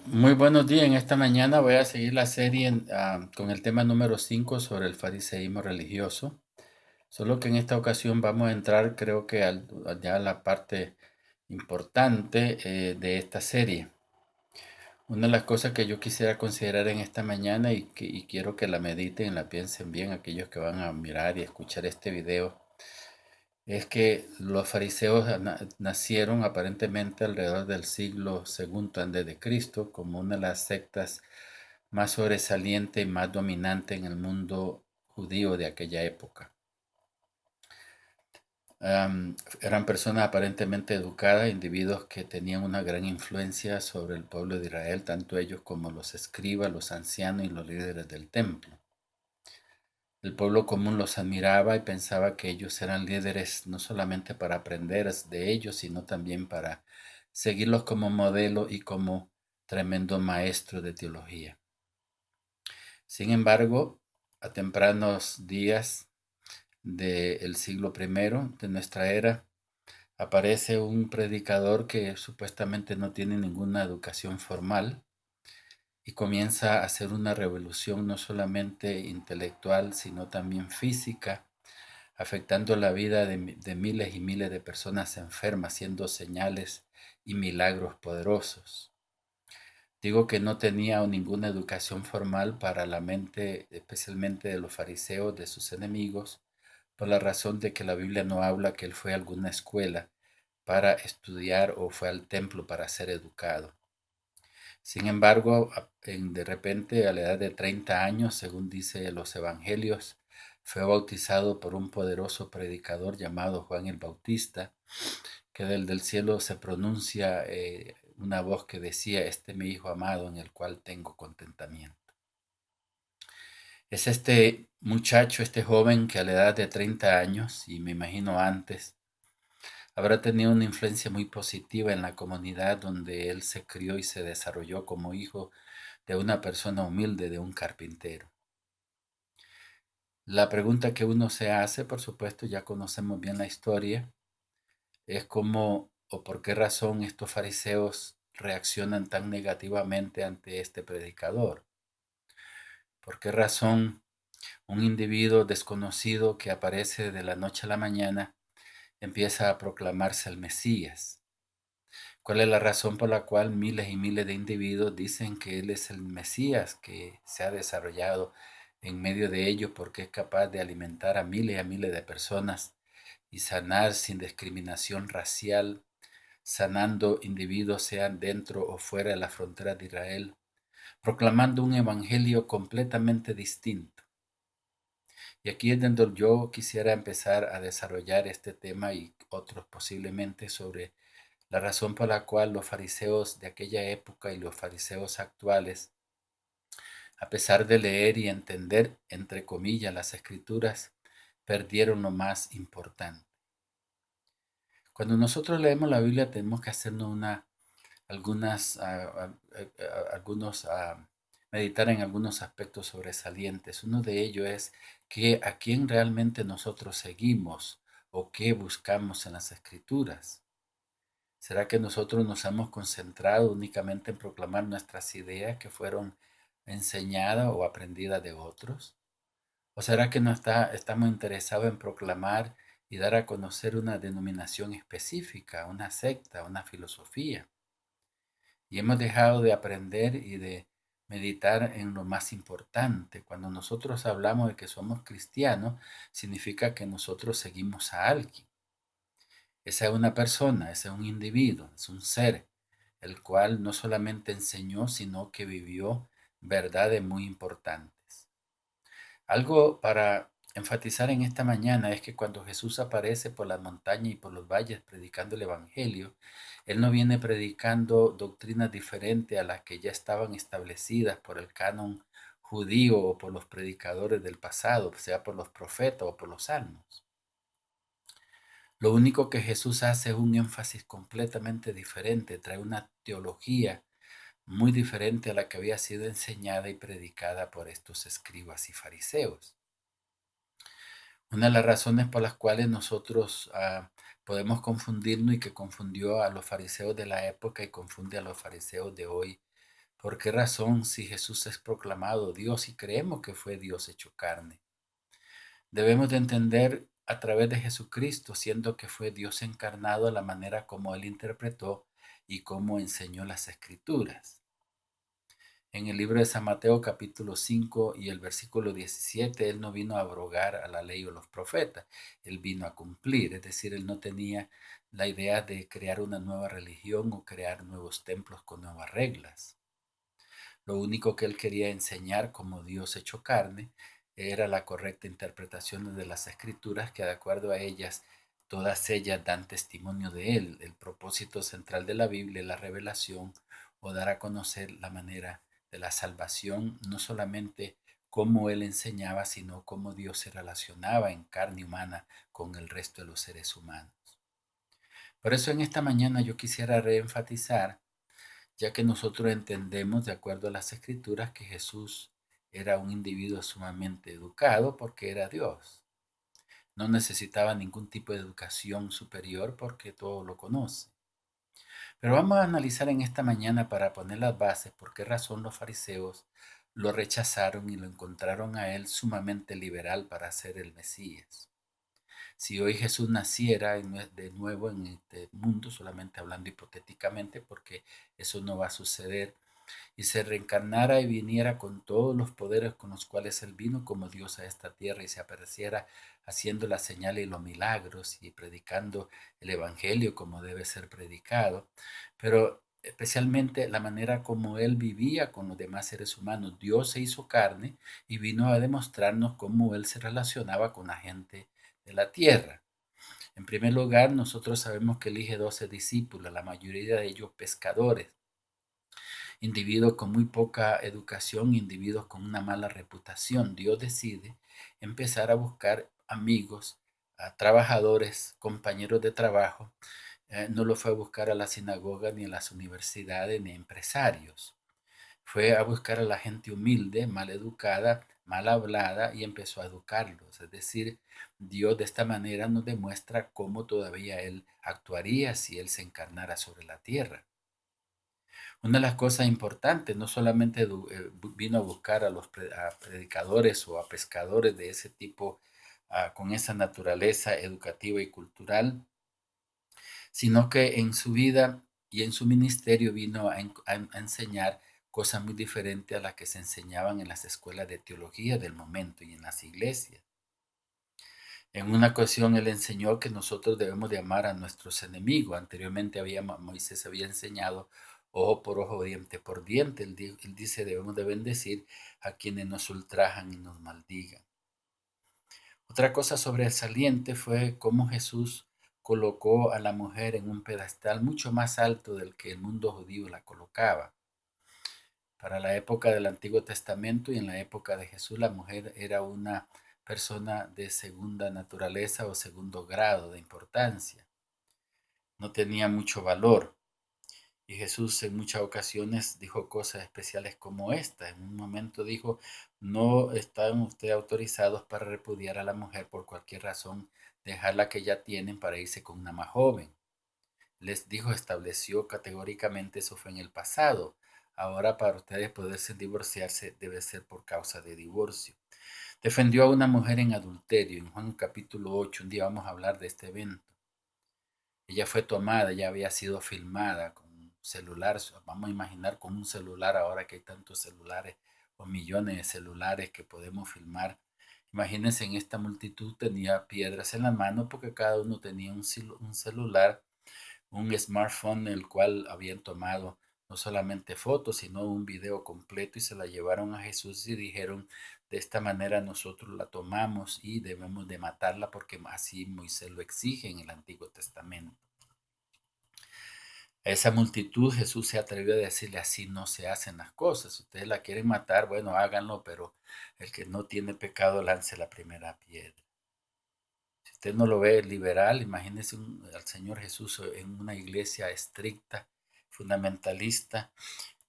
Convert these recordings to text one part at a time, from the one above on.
Muy buenos días. En esta mañana voy a seguir la serie con el tema número 5 sobre el fariseísmo religioso. Solo que en esta ocasión vamos a entrar, creo que ya a la parte importante de esta serie. Una de las cosas que yo quisiera considerar en esta mañana y quiero que la mediten, la piensen bien aquellos que van a mirar y escuchar este video, es que los fariseos nacieron aparentemente alrededor del siglo segundo antes de Cristo como una de las sectas más sobresaliente y más dominante en el mundo judío de aquella época. Eran personas aparentemente educadas, individuos que tenían una gran influencia sobre el pueblo de Israel, tanto ellos como los escribas, los ancianos y los líderes del templo. El pueblo común los admiraba y pensaba que ellos eran líderes no solamente para aprender de ellos, sino también para seguirlos como modelo y como tremendo maestro de teología. Sin embargo, a tempranos días del siglo primero de nuestra era, aparece un predicador que supuestamente no tiene ninguna educación formal y comienza a hacer una revolución no solamente intelectual, sino también física, afectando la vida de miles y miles de personas enfermas, haciendo señales y milagros poderosos. Digo que no tenía ninguna educación formal para la mente, especialmente de los fariseos, de sus enemigos, por la razón de que la Biblia no habla que él fue a alguna escuela para estudiar o fue al templo para ser educado. Sin embargo, de repente, a la edad de 30 años, según dice los evangelios, fue bautizado por un poderoso predicador llamado Juan el Bautista, que del cielo se pronuncia una voz que decía, este es mi hijo amado en el cual tengo contentamiento. Es este muchacho, este joven que a la edad de 30 años, y me imagino antes, habrá tenido una influencia muy positiva en la comunidad donde él se crió y se desarrolló como hijo de una persona humilde, de un carpintero. La pregunta que uno se hace, por supuesto, ya conocemos bien la historia, es cómo o por qué razón estos fariseos reaccionan tan negativamente ante este predicador. ¿Por qué razón un individuo desconocido que aparece de la noche a la mañana empieza a proclamarse el Mesías? ¿Cuál es la razón por la cual miles y miles de individuos dicen que Él es el Mesías que se ha desarrollado en medio de ellos porque es capaz de alimentar a miles de personas y sanar sin discriminación racial, sanando individuos sean dentro o fuera de las fronteras de Israel, proclamando un evangelio completamente distinto? Y aquí es donde yo quisiera empezar a desarrollar este tema y otros posiblemente sobre la razón por la cual los fariseos de aquella época y los fariseos actuales, a pesar de leer y entender, entre comillas, las escrituras, perdieron lo más importante. Cuando nosotros leemos la Biblia tenemos que hacernos algunas, algunos, meditar en algunos aspectos sobresalientes. Uno de ellos es que a quién realmente nosotros seguimos o qué buscamos en las escrituras. ¿Será que nosotros nos hemos concentrado únicamente en proclamar nuestras ideas que fueron enseñadas o aprendidas de otros? ¿O será que no estamos interesados en proclamar y dar a conocer una denominación específica, una secta, una filosofía? Y hemos dejado de aprender y de meditar en lo más importante. Cuando nosotros hablamos de que somos cristianos, significa que nosotros seguimos a alguien. Esa es una persona, ese es un individuo, es un ser, el cual no solamente enseñó, sino que vivió verdades muy importantes. Algo para enfatizar en esta mañana es que cuando Jesús aparece por las montañas y por los valles predicando el Evangelio, Él no viene predicando doctrinas diferentes a las que ya estaban establecidas por el canon judío o por los predicadores del pasado, sea por los profetas o por los salmos. Lo único que Jesús hace es un énfasis completamente diferente, trae una teología muy diferente a la que había sido enseñada y predicada por estos escribas y fariseos. Una de las razones por las cuales nosotros podemos confundirnos y que confundió a los fariseos de la época y confunde a los fariseos de hoy ¿Por qué razón si Jesús es proclamado Dios y creemos que fue Dios hecho carne? Debemos de entender a través de Jesucristo, siendo que fue Dios encarnado, la manera como Él interpretó y cómo enseñó las Escrituras. En el libro de San Mateo capítulo 5 y el versículo 17, Él no vino a abrogar a la ley o los profetas, Él vino a cumplir, es decir, Él no tenía la idea de crear una nueva religión o crear nuevos templos con nuevas reglas. Lo único que Él quería enseñar como Dios hecho carne era la correcta interpretación de las Escrituras, que de acuerdo a ellas, todas ellas dan testimonio de Él. El propósito central de la Biblia es la revelación o dar a conocer la manera de la salvación, no solamente cómo Él enseñaba, sino cómo Dios se relacionaba en carne humana con el resto de los seres humanos. Por eso en esta mañana yo quisiera reenfatizar, ya que nosotros entendemos, de acuerdo a las Escrituras, que Jesús era un individuo sumamente educado porque era Dios. No necesitaba ningún tipo de educación superior porque todo lo conoce. Pero vamos a analizar en esta mañana, para poner las bases, por qué razón los fariseos lo rechazaron y lo encontraron a él sumamente liberal para ser el Mesías. Si hoy Jesús naciera de nuevo en este mundo, solamente hablando hipotéticamente, porque eso no va a suceder, y se reencarnara y viniera con todos los poderes con los cuales Él vino como Dios a esta tierra, y se apareciera haciendo las señales y los milagros y predicando el Evangelio como debe ser predicado, pero especialmente la manera como Él vivía con los demás seres humanos. Dios se hizo carne y vino a demostrarnos cómo Él se relacionaba con la gente de la tierra. En primer lugar, nosotros sabemos que elige 12 discípulos, la mayoría de ellos pescadores, individuos con muy poca educación, individuos con una mala reputación. Dios decide empezar a buscar amigos, a trabajadores, compañeros de trabajo. No lo fue a buscar a la sinagoga, ni a las universidades, ni a empresarios. Fue a buscar a la gente humilde, mal educada, mal hablada, y empezó a educarlos. Es decir, Dios de esta manera nos demuestra cómo todavía Él actuaría si Él se encarnara sobre la tierra. Una de las cosas importantes, no solamente vino a buscar a los a predicadores o a pescadores de ese tipo, con esa naturaleza educativa y cultural, sino que en su vida y en su ministerio vino a enseñar cosas muy diferentes a las que se enseñaban en las escuelas de teología del momento y en las iglesias. En una ocasión él enseñó que nosotros debemos de amar a nuestros enemigos. Anteriormente Moisés había enseñado ojo por ojo, diente por diente. Él dice debemos de bendecir a quienes nos ultrajan y nos maldigan. Otra cosa sobresaliente fue cómo Jesús colocó a la mujer en un pedestal mucho más alto del que el mundo judío la colocaba. Para la época del Antiguo Testamento y en la época de Jesús, la mujer era una persona de segunda naturaleza o segundo grado de importancia. No tenía mucho valor. Y Jesús en muchas ocasiones dijo cosas especiales como esta. En un momento dijo, no están ustedes autorizados para repudiar a la mujer por cualquier razón, dejarla que ya tienen para irse con una más joven. Les dijo, estableció categóricamente, eso fue en el pasado. Ahora para ustedes poderse divorciarse debe ser por causa de divorcio. Defendió a una mujer en adulterio. En Juan capítulo 8, un día vamos a hablar de este evento. Ella fue tomada, ya había sido filmada con un celular. Vamos a imaginar con un celular, ahora que hay tantos celulares o millones de celulares que podemos filmar. Imagínense, en esta multitud tenía piedras en la mano porque cada uno tenía un celular, un smartphone, el cual habían tomado no solamente fotos, sino un video completo, y se la llevaron a Jesús y dijeron, de esta manera nosotros la tomamos y debemos de matarla porque así Moisés lo exige en el Antiguo Testamento. A esa multitud Jesús se atrevió a decirle, así no se hacen las cosas. Si ustedes la quieren matar, bueno, háganlo, pero el que no tiene pecado lance la primera piedra. Si usted no lo ve liberal, imagínese al Señor Jesús en una iglesia estricta, fundamentalista,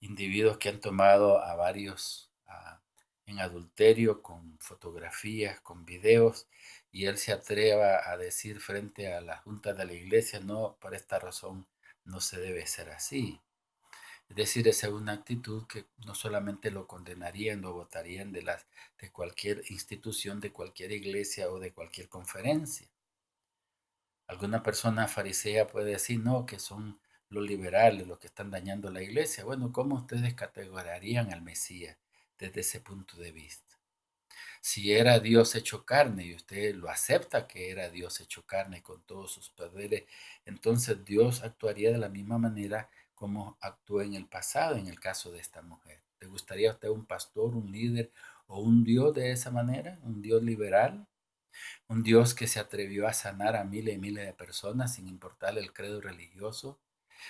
individuos que han tomado a varios en adulterio, con fotografías, con videos, y él se atreva a decir frente a la junta de la iglesia, no, por esta razón no se debe ser así. Es decir, esa es una actitud que no solamente lo condenarían, lo votarían de cualquier institución, de cualquier iglesia o de cualquier conferencia. Alguna persona farisea puede decir, no, que son los liberales los que están dañando la iglesia. Bueno, ¿cómo ustedes categorizarían al Mesías desde ese punto de vista? Si era Dios hecho carne y usted lo acepta que era Dios hecho carne con todos sus poderes, entonces Dios actuaría de la misma manera como actuó en el pasado en el caso de esta mujer. ¿Le gustaría a usted un pastor, un líder o un Dios de esa manera? ¿Un Dios liberal? Un Dios que se atrevió a sanar a miles y miles de personas sin importarle el credo religioso,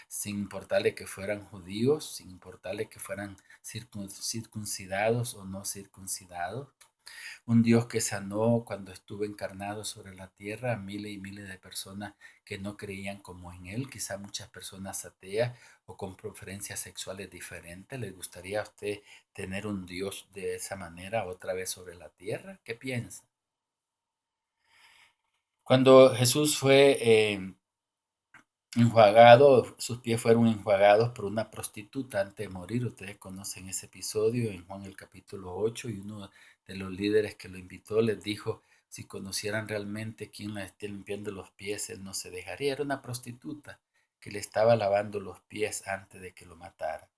sin importarle que fueran judíos, sin importarle que fueran circuncidados o no circuncidados. Un Dios que sanó cuando estuvo encarnado sobre la tierra a miles y miles de personas que no creían como en Él, quizá muchas personas ateas o con preferencias sexuales diferentes. ¿Le gustaría a usted tener un Dios de esa manera otra vez sobre la tierra? ¿Qué piensa? Cuando Jesús fue enjuagado, sus pies fueron enjuagados por una prostituta antes de morir. Ustedes conocen ese episodio en Juan el capítulo 8 y uno de los líderes que lo invitó les dijo, si conocieran realmente quién la esté limpiando los pies, él no se dejaría. Era una prostituta que le estaba lavando los pies antes de que lo matara.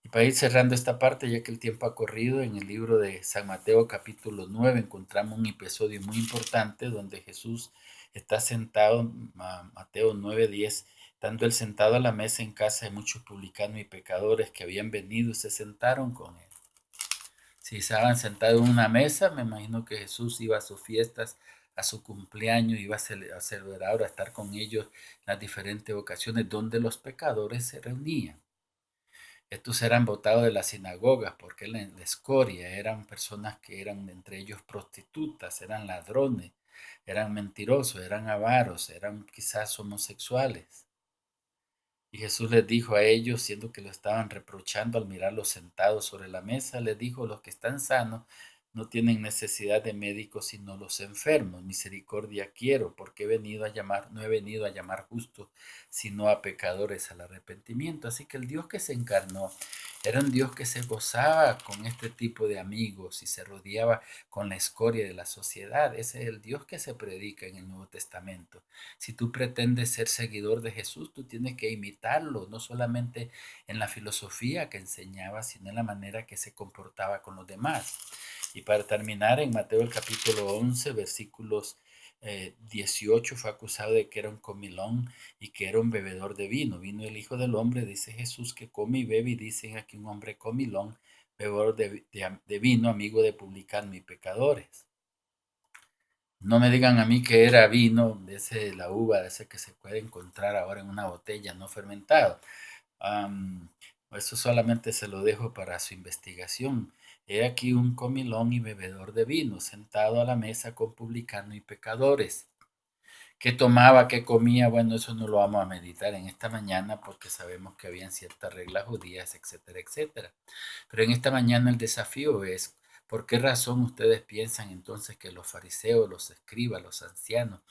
Y para ir cerrando esta parte, ya que el tiempo ha corrido, en el libro de San Mateo capítulo 9 encontramos un episodio muy importante donde Jesús está sentado, Mateo 9:10, estando él sentado a la mesa en casa de muchos publicanos y pecadores que habían venido y se sentaron con él. Si estaban sentados en una mesa, me imagino que Jesús iba a sus fiestas, a su cumpleaños, iba a celebrar, a estar con ellos en las diferentes ocasiones donde los pecadores se reunían. Estos eran votados de las sinagogas porque la escoria eran personas que eran entre ellos prostitutas, eran ladrones, eran mentirosos, eran avaros, eran quizás homosexuales. Y Jesús les dijo a ellos, siendo que lo estaban reprochando al mirarlos sentados sobre la mesa, les dijo, los que están sanos no tienen necesidad de médicos sino los enfermos. Misericordia quiero, porque no he venido a llamar justos, sino a pecadores al arrepentimiento. Así que el Dios que se encarnó era un Dios que se gozaba con este tipo de amigos y se rodeaba con la escoria de la sociedad. Ese es el Dios que se predica en el Nuevo Testamento. Si tú pretendes ser seguidor de Jesús, tú tienes que imitarlo, no solamente en la filosofía que enseñaba, sino en la manera que se comportaba con los demás. Y para terminar, en Mateo el capítulo 11, versículos 18, fue acusado de que era un comilón y que era un bebedor de vino. Vino el Hijo del Hombre, dice Jesús, que come y bebe, y dicen aquí un hombre comilón, bebedor de vino, amigo de publicanos y pecadores. No me digan a mí que era vino de ese, la uva, de ese que se puede encontrar ahora en una botella no fermentado. Am, Eso solamente se lo dejo para su investigación. He aquí un comilón y bebedor de vino, sentado a la mesa con publicanos y pecadores. ¿Qué tomaba, qué comía? Bueno, eso no lo vamos a meditar en esta mañana porque sabemos que habían ciertas reglas judías, etcétera, etcétera. Pero en esta mañana el desafío es, ¿por qué razón ustedes piensan entonces que los fariseos, los escribas, los ancianos,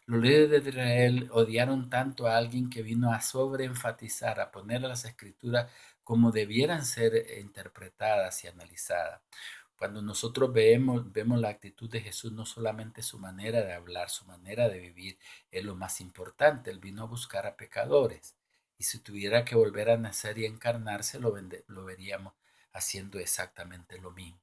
los líderes de Israel odiaron tanto a alguien que vino a sobreenfatizar, a poner las escrituras como debieran ser interpretadas y analizadas? Cuando nosotros vemos la actitud de Jesús, no solamente su manera de hablar, su manera de vivir es lo más importante. Él vino a buscar a pecadores. Y si tuviera que volver a nacer y encarnarse, lo veríamos haciendo exactamente lo mismo.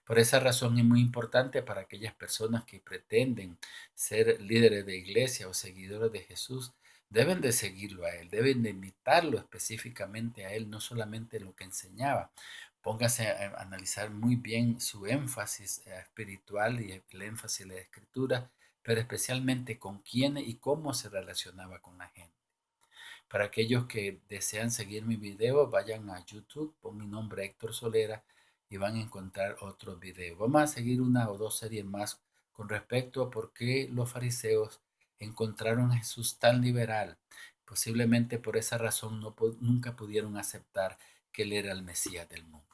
Por esa razón es muy importante para aquellas personas que pretenden ser líderes de iglesia o seguidores de Jesús, deben de seguirlo a Él, deben de imitarlo específicamente a Él, no solamente lo que enseñaba. Póngase a analizar muy bien su énfasis espiritual y el énfasis de la escritura, pero especialmente con quién y cómo se relacionaba con la gente. Para aquellos que desean seguir mi video, vayan a YouTube, pon mi nombre Héctor Solera y van a encontrar otros videos. Vamos a seguir una o dos series más con respecto a por qué los fariseos encontraron a Jesús tan liberal. Posiblemente por esa razón nunca pudieron aceptar que él era el Mesías del mundo.